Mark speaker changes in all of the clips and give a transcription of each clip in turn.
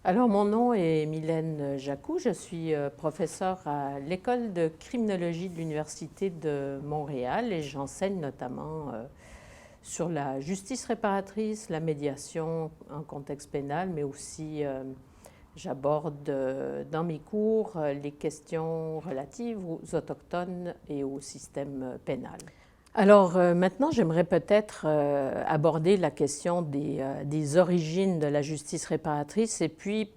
Speaker 1: Alors, mon nom est Mylène Jacou, je suis professeure à l'École de criminologie de l'Université de Montréal et j'enseigne notamment sur la justice réparatrice, la médiation en contexte pénal, mais aussi j'aborde dans mes cours les questions relatives aux Autochtones et au système pénal. Alors maintenant, j'aimerais peut-être aborder la question des origines de la justice réparatrice et puis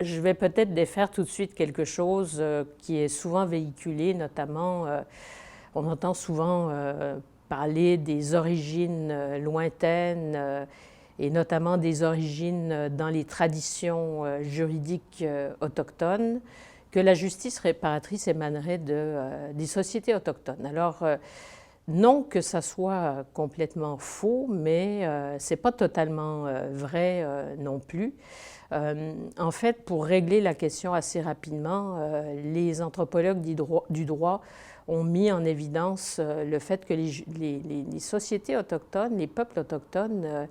Speaker 1: je vais peut-être défaire tout de suite quelque chose qui est souvent véhiculé, notamment on entend souvent parler des origines lointaines et notamment des origines dans les traditions juridiques autochtones, que la justice réparatrice émanerait des sociétés autochtones. Alors, non que ça soit complètement faux, mais ce n'est pas totalement vrai non plus. En fait, pour régler la question assez rapidement, les anthropologues du droit ont mis en évidence le fait que les sociétés autochtones, les peuples autochtones,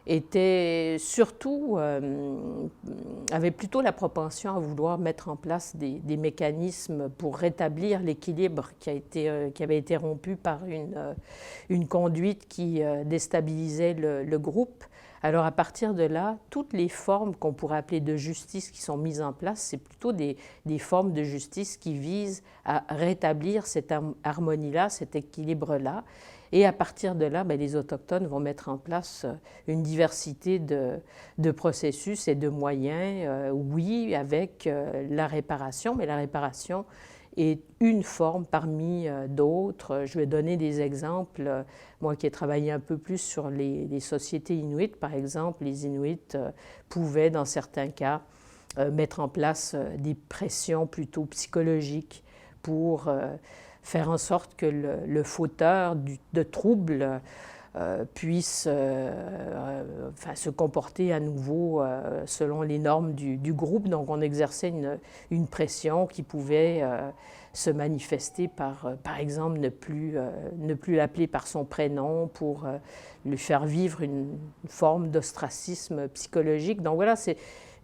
Speaker 1: étaient surtout, avaient plutôt la propension à vouloir mettre en place des mécanismes pour rétablir l'équilibre qui avait été rompu par une conduite qui déstabilisait le groupe. Alors à partir de là, toutes les formes qu'on pourrait appeler de justice qui sont mises en place, c'est plutôt des formes de justice qui visent à rétablir cette harmonie-là, cet équilibre-là. Et à partir de là, bien, les Autochtones vont mettre en place une diversité de processus et de moyens, oui, avec la réparation, mais la réparation est une forme parmi d'autres. Je vais donner des exemples. Moi qui ai travaillé un peu plus sur les sociétés inuites, par exemple, les Inuits pouvaient, dans certains cas, mettre en place des pressions plutôt psychologiques pour faire en sorte que le fauteur de troubles puisse se comporter à nouveau selon les normes du groupe. Donc on exerçait une pression qui pouvait se manifester par exemple, ne plus l'appeler par son prénom pour lui faire vivre une forme d'ostracisme psychologique. Donc voilà,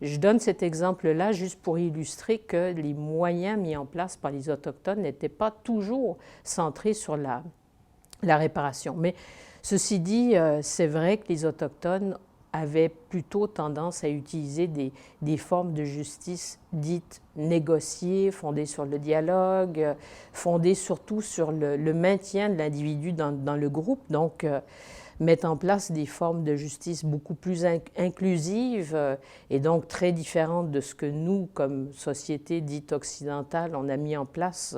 Speaker 1: je donne cet exemple-là juste pour illustrer que les moyens mis en place par les Autochtones n'étaient pas toujours centrés sur la réparation. Mais ceci dit, c'est vrai que les Autochtones avaient plutôt tendance à utiliser des formes de justice dites négociées, fondées sur le dialogue, fondées surtout sur le maintien de l'individu dans le groupe. Donc, mettent en place des formes de justice beaucoup plus inclusives et donc très différentes de ce que nous, comme société dite occidentale, on a mis en place.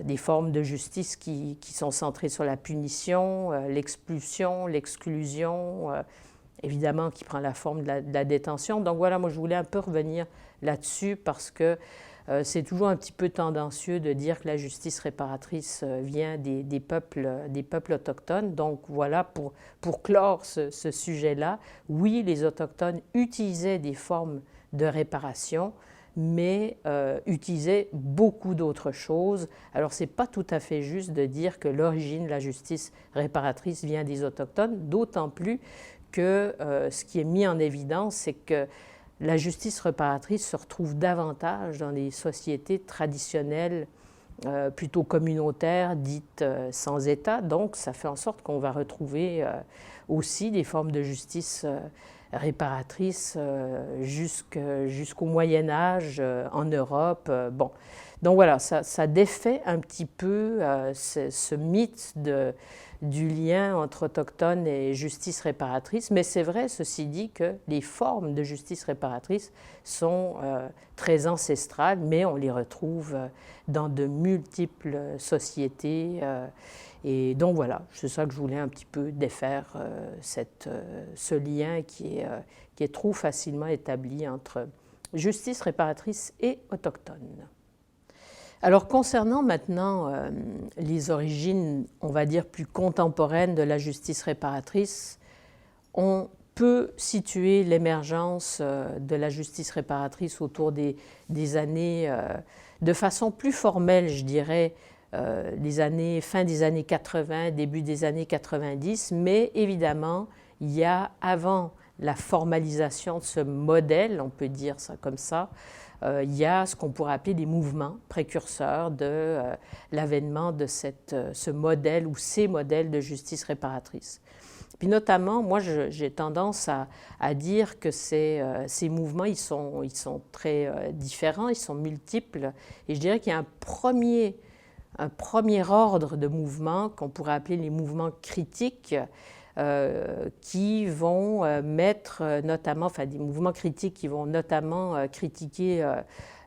Speaker 1: Des formes de justice qui sont centrées sur la punition, l'expulsion, l'exclusion, évidemment qui prend la forme de la détention. Donc voilà, moi je voulais un peu revenir là-dessus parce que c'est toujours un petit peu tendancieux de dire que la justice réparatrice vient des peuples autochtones. Donc voilà, pour clore ce sujet-là, oui, les Autochtones utilisaient des formes de réparation, mais utilisaient beaucoup d'autres choses. Alors, ce n'est pas tout à fait juste de dire que l'origine de la justice réparatrice vient des Autochtones, d'autant plus que ce qui est mis en évidence, c'est que la justice réparatrice se retrouve davantage dans les sociétés traditionnelles plutôt communautaires, dites sans État. Donc, ça fait en sorte qu'on va retrouver aussi des formes de justice réparatrice jusqu'au Moyen Âge en Europe. Bon. Donc voilà, ça défait un petit peu ce mythe du lien entre autochtones et justice réparatrice, mais c'est vrai, ceci dit, que les formes de justice réparatrice sont très ancestrales, mais on les retrouve dans de multiples sociétés. Et donc voilà, c'est ça que je voulais un petit peu défaire, ce lien qui est trop facilement établi entre justice réparatrice et autochtone. Alors concernant maintenant les origines, on va dire, plus contemporaines de la justice réparatrice, on peut situer l'émergence de la justice réparatrice autour des années, de façon plus formelle, je dirais, fin des années 80, début des années 90, mais évidemment, il y a avant la formalisation de ce modèle, on peut dire ça comme ça, il y a ce qu'on pourrait appeler des mouvements précurseurs de l'avènement de ce modèle ou ces modèles de justice réparatrice. Puis notamment, moi, j'ai tendance à dire que ces mouvements, ils sont très différents, ils sont multiples, et je dirais qu'il y a un premier ordre de mouvements qu'on pourrait appeler les mouvements critiques, qui vont mettre notamment, enfin des mouvements critiques qui vont notamment critiquer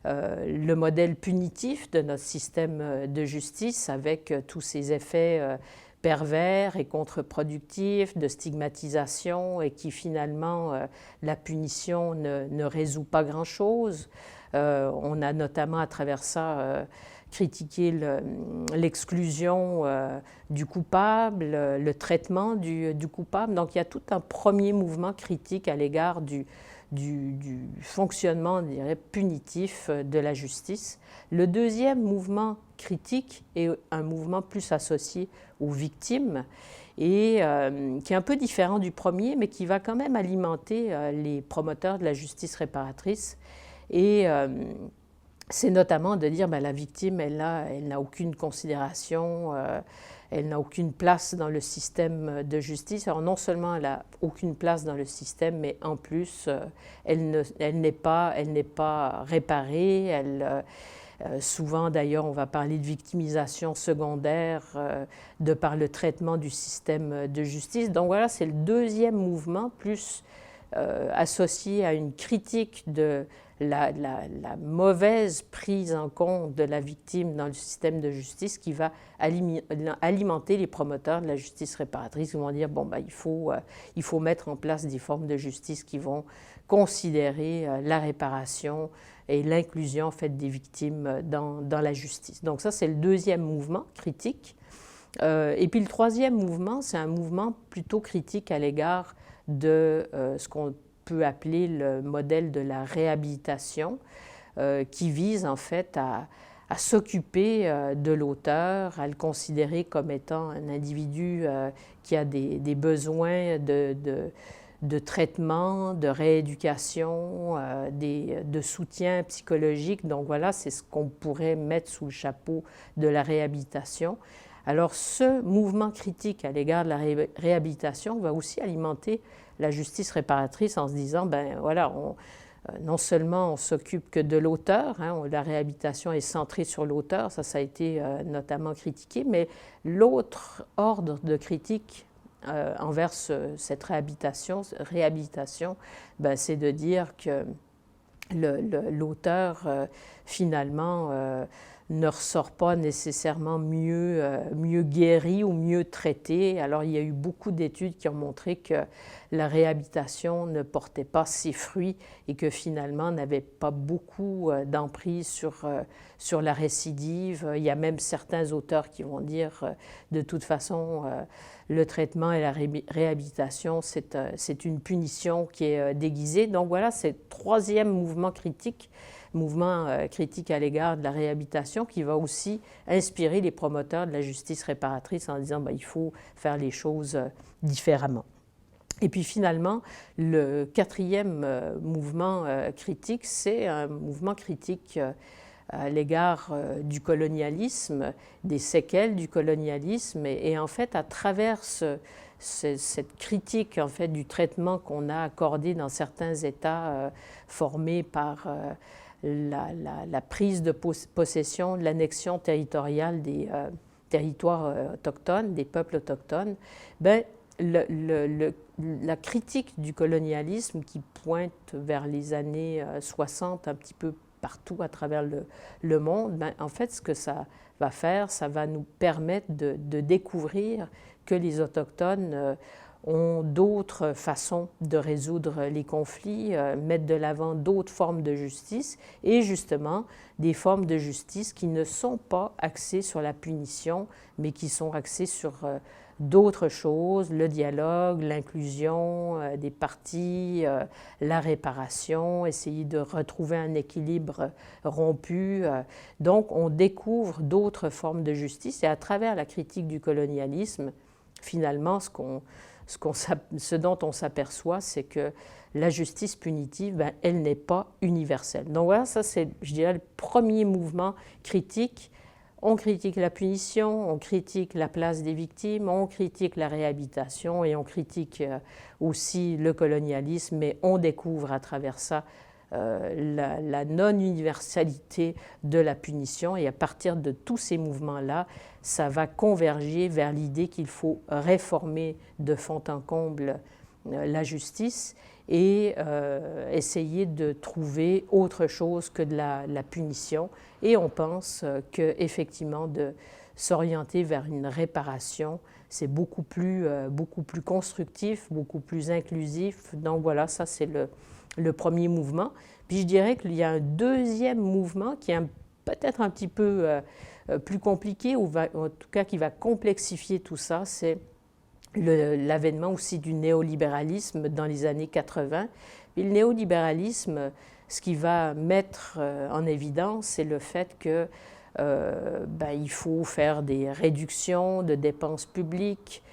Speaker 1: le modèle punitif de notre système de justice avec tous ces effets pervers et contre-productifs, de stigmatisation, et qui finalement, la punition ne résout pas grand-chose. On a notamment à travers ça critiqué l'exclusion du coupable, le traitement du coupable. Donc il y a tout un premier mouvement critique à l'égard du fonctionnement, je dirais, punitif de la justice. Le deuxième mouvement critique est un mouvement plus associé aux victimes et qui est un peu différent du premier, mais qui va quand même alimenter les promoteurs de la justice réparatrice. Et c'est notamment de dire la victime, elle n'a aucune considération, elle n'a aucune place dans le système de justice. Alors non seulement elle n'a aucune place dans le système, mais en plus, elle n'est pas réparée. Souvent, d'ailleurs, on va parler de victimisation secondaire de par le traitement du système de justice. Donc voilà, c'est le deuxième mouvement, plus associé à une critique de la mauvaise prise en compte de la victime dans le système de justice, qui va alimenter les promoteurs de la justice réparatrice, qui vont dire il faut mettre en place des formes de justice qui vont considérer la réparation et l'inclusion des victimes dans la justice. Donc ça, c'est le deuxième mouvement critique. Et puis le troisième mouvement, c'est un mouvement plutôt critique à l'égard de ce qu'on peut appeler le modèle de la réhabilitation, qui vise en fait à s'occuper de l'auteur, à le considérer comme étant un individu qui a des besoins de traitement, de rééducation, de soutien psychologique. Donc voilà, c'est ce qu'on pourrait mettre sous le chapeau de la réhabilitation. Alors ce mouvement critique à l'égard de la réhabilitation va aussi alimenter la justice réparatrice en se disant, non seulement on s'occupe que de l'auteur, la réhabilitation est centrée sur l'auteur, ça a été notamment critiqué, mais l'autre ordre de critique envers cette réhabilitation, c'est de dire que l'auteur, finalement, ne ressort pas nécessairement mieux guéri ou mieux traité. Alors, il y a eu beaucoup d'études qui ont montré que la réhabilitation ne portait pas ses fruits et que finalement n'avait pas beaucoup d'emprise sur la récidive. Il y a même certains auteurs qui vont dire de toute façon, le traitement et la réhabilitation, c'est une punition qui est déguisée. Donc voilà, c'est le troisième mouvement critique à l'égard de la réhabilitation, qui va aussi inspirer les promoteurs de la justice réparatrice en disant il faut faire les choses différemment. Et puis finalement, le quatrième mouvement critique, c'est un mouvement critique à l'égard du colonialisme, des séquelles du colonialisme, et en fait, à travers cette critique en fait, du traitement qu'on a accordé dans certains États formés par la prise de possession, l'annexion territoriale des territoires autochtones, des peuples autochtones, la critique du colonialisme qui pointe vers les années 60 un petit peu partout à travers le monde, en fait, ce que ça va faire, ça va nous permettre de découvrir que les Autochtones ont d'autres façons de résoudre les conflits, mettent de l'avant d'autres formes de justice et justement des formes de justice qui ne sont pas axées sur la punition, mais qui sont axées sur d'autres choses, le dialogue, l'inclusion des parties, la réparation, essayer de retrouver un équilibre rompu. Donc on découvre d'autres formes de justice et à travers la critique du colonialisme, finalement, ce dont on s'aperçoit, c'est que la justice punitive, ben, elle n'est pas universelle. Donc voilà, ça c'est, je dirais, le premier mouvement critique. On critique la punition, on critique la place des victimes, on critique la réhabilitation et on critique aussi le colonialisme, mais on découvre à travers ça la non-universalité de la punition et à partir de tous ces mouvements-là, ça va converger vers l'idée qu'il faut réformer de fond en comble la justice et essayer de trouver autre chose que de la punition. Et on pense qu'effectivement, de s'orienter vers une réparation, c'est beaucoup plus constructif, beaucoup plus inclusif. Donc voilà, ça c'est le premier mouvement. Puis je dirais qu'il y a un deuxième mouvement qui est peut-être un petit peu plus compliqué, ou en tout cas qui va complexifier tout ça, c'est l'avènement aussi du néolibéralisme dans les années 80. Et le néolibéralisme, ce qui va mettre en évidence, c'est le fait que il faut faire des réductions de dépenses publiques.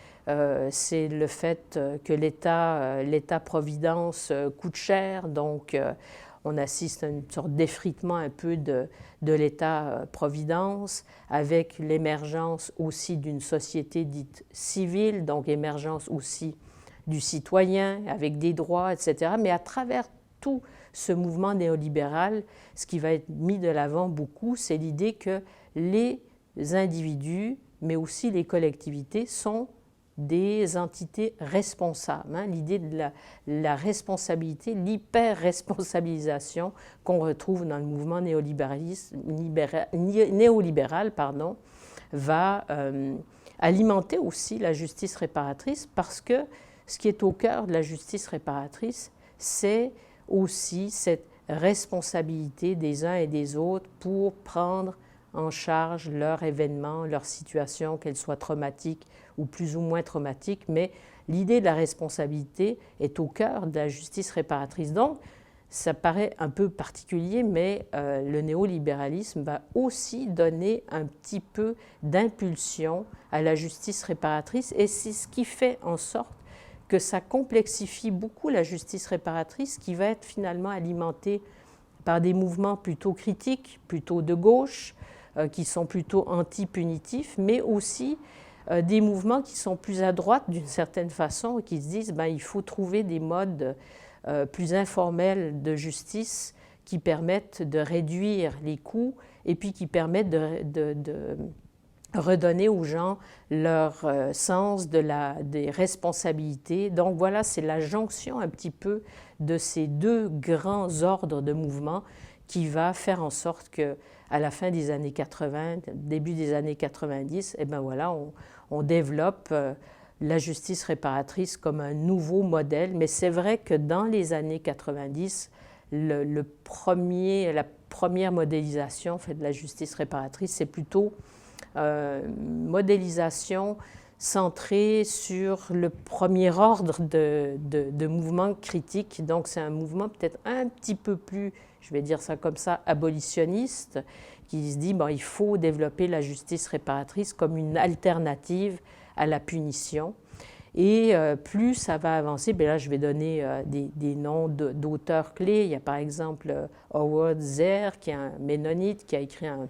Speaker 1: C'est le fait que l'État-providence coûte cher, donc on assiste à une sorte d'effritement un peu de l'État-providence, avec l'émergence aussi d'une société dite civile, donc émergence aussi du citoyen, avec des droits, etc. Mais à travers tout ce mouvement néolibéral, ce qui va être mis de l'avant beaucoup, c'est l'idée que les individus, mais aussi les collectivités, sont des entités responsables. L'idée de la responsabilité, l'hyper-responsabilisation qu'on retrouve dans le mouvement néolibéral, va alimenter aussi la justice réparatrice parce que ce qui est au cœur de la justice réparatrice, c'est aussi cette responsabilité des uns et des autres pour prendre en charge leur événement, leur situation, qu'elle soit traumatique ou plus ou moins traumatique, mais l'idée de la responsabilité est au cœur de la justice réparatrice. Donc, ça paraît un peu particulier, mais le néolibéralisme va aussi donner un petit peu d'impulsion à la justice réparatrice, et c'est ce qui fait en sorte que ça complexifie beaucoup la justice réparatrice, qui va être finalement alimentée par des mouvements plutôt critiques, plutôt de gauche, qui sont plutôt anti-punitifs, mais aussi des mouvements qui sont plus à droite d'une certaine façon, et qui se disent il faut trouver des modes plus informels de justice qui permettent de réduire les coûts et puis qui permettent de redonner aux gens leur sens des responsabilités. Donc voilà, c'est la jonction un petit peu de ces deux grands ordres de mouvements qui va faire en sorte que à la fin des années 80, début des années 90, on développe la justice réparatrice comme un nouveau modèle. Mais c'est vrai que dans les années 90, la première modélisation de la justice réparatrice, c'est plutôt modélisation centrée sur le premier ordre de mouvement critique. Donc c'est un mouvement peut-être un petit peu plus, je vais dire ça comme ça, abolitionniste, qui se dit il faut développer la justice réparatrice comme une alternative à la punition. Et plus ça va avancer, là je vais donner des noms d'auteurs clés. Il y a par exemple Howard Zehr, qui est un ménonite, qui a écrit un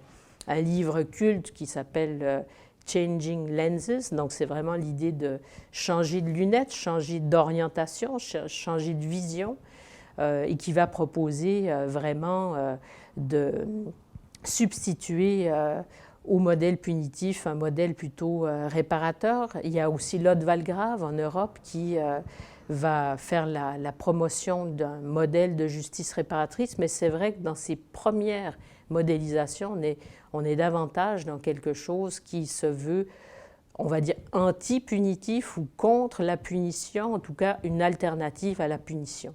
Speaker 1: livre culte qui s'appelle Changing Lenses. Donc c'est vraiment l'idée de changer de lunettes, changer d'orientation, changer de vision, et qui va proposer vraiment de substituer au modèle punitif un modèle plutôt réparateur. Il y a aussi Lod Valgrave en Europe qui va faire la promotion d'un modèle de justice réparatrice, mais c'est vrai que dans ses premières modélisations, on est davantage dans quelque chose qui se veut, on va dire, anti-punitif ou contre la punition, en tout cas une alternative à la punition.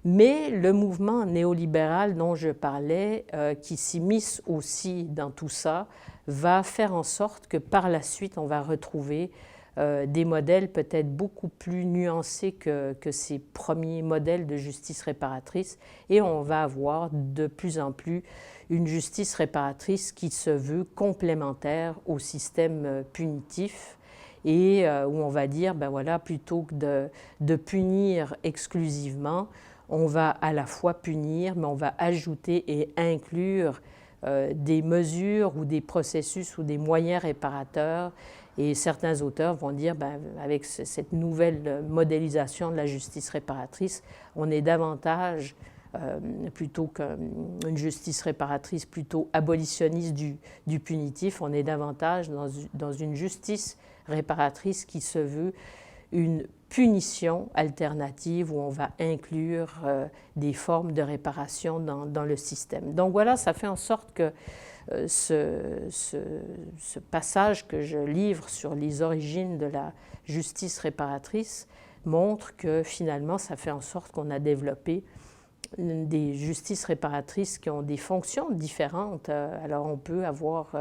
Speaker 1: Mais le mouvement néolibéral dont je parlais, qui s'immisce aussi dans tout ça, va faire en sorte que par la suite, on va retrouver des modèles peut-être beaucoup plus nuancés que ces premiers modèles de justice réparatrice, et on va avoir de plus en plus une justice réparatrice qui se veut complémentaire au système punitif, et où on va dire, ben voilà, plutôt que de punir exclusivement, on va à la fois punir, mais on va ajouter et inclure des mesures ou des processus ou des moyens réparateurs. Et certains auteurs vont dire, ben, avec cette nouvelle modélisation de la justice réparatrice, on est davantage, plutôt qu'une justice réparatrice plutôt abolitionniste du punitif, on est davantage dans une justice réparatrice qui se veut une punition alternative où on va inclure des formes de réparation dans le système. Donc voilà, ça fait en sorte que ce passage que je livre sur les origines de la justice réparatrice montre que finalement, ça fait en sorte qu'on a développé des justices réparatrices qui ont des fonctions différentes. Alors on peut avoir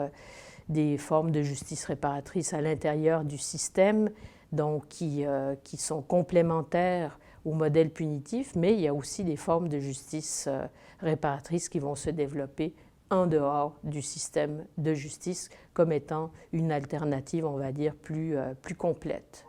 Speaker 1: des formes de justice réparatrice à l'intérieur du système, donc qui sont complémentaires au modèle punitif, mais il y a aussi des formes de justice réparatrice qui vont se développer en dehors du système de justice comme étant une alternative, on va dire, plus complète.